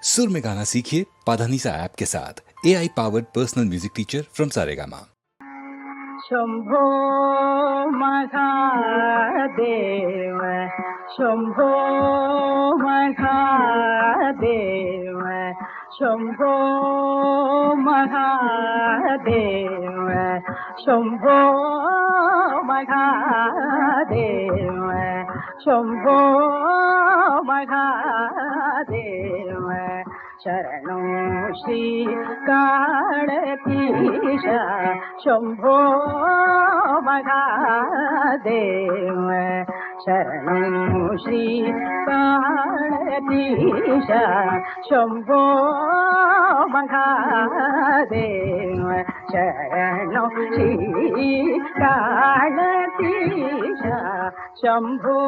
सुर में गाना सीखिए पाधानीसा ऐप के साथ। AI powered personal music teacher from Saregama. Shambho Mahadev, Shambho Mahadev, Shambho Mahadev, Shambho Mahadev, Shambho Mahadev. शरणं श्री काळतीश शंभो महादेव, शरणं श्री काळतीश शंभो महादेव, शरणं श्री काळतीश शंभो।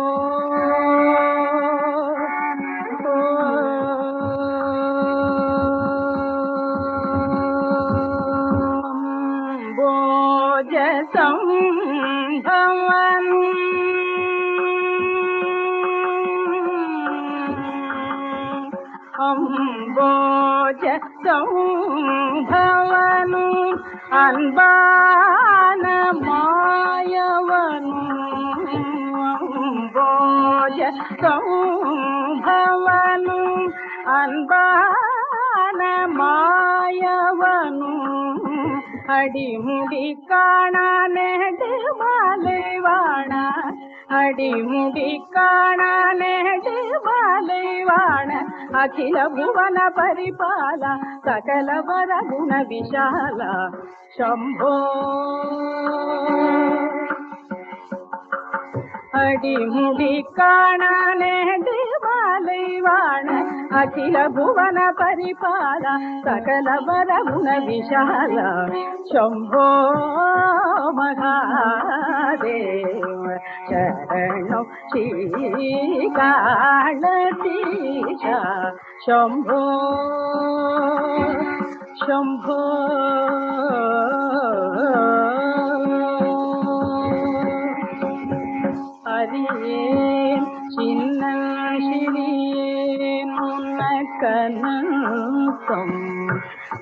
अंबोज संभवनु अनबान मायवनु, अंबोज संभवनु अनबान मायवनु, अडिमुडी काणा नेडमालेवाण, अडिमुडी काणा नेडमालेवाण, अखिल भुवन परिपाल सकल वर गुण विशाल शंभो। अडिमुडी काणा नेडमालेवाण, अखिल भुवन परिपाल सकल वर गुण विशाल शंभो महादेव, शरणं श्री काळतीश शंभो। शंभो हरिये चिन्नं श्रीये मुनकनंतं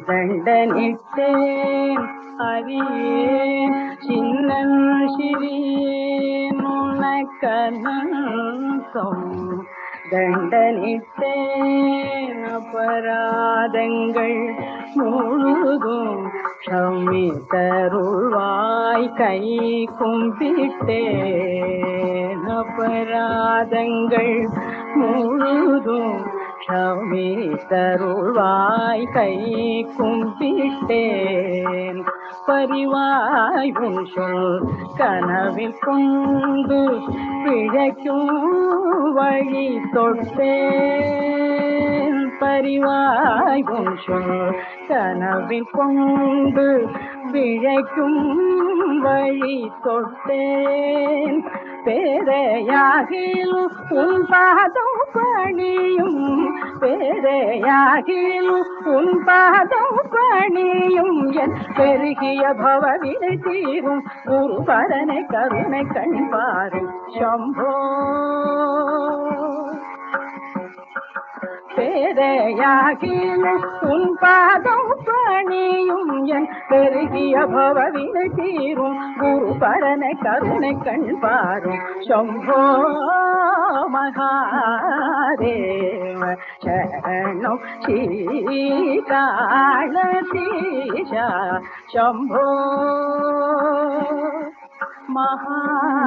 दण्डनिट्टेन्, हरिये चिन्नं श्रीये मुनकनंतं दण्डनिट्टेन्, अपराधங்கள் முழுதும் க்ஷமித்தருள்வாய் கை கும்பிட்டேன், அபராதங்கள் முழுதும் க்ஷமித்தருள்வாய் கை கும்பிட்டேன், பரிவாய் உன் சொல் கனவில் கொண்டு பிழைக்கும் வழி தொட்டேன், பரிவாய் உன் சொல் கனவில் கொண்டு பிழைக்கும் வழி தொட்டேன், பேரையாகிலும் உன் பாதம் பணியும், பேரையாகிலும் உன் பாதம் பணியும், என் பெருகிய பவவினை தீரும் குருபரனை கருணை கண்பாரும் शंभो। பேரையாகிலும் உன் பாதம் பணியும், என் பெருகிய பவவினை தீரும் குருபரனை கருணை கண்பாரும் शंभो महादेव, शरणं श्री काळतीश शंभो महादेव।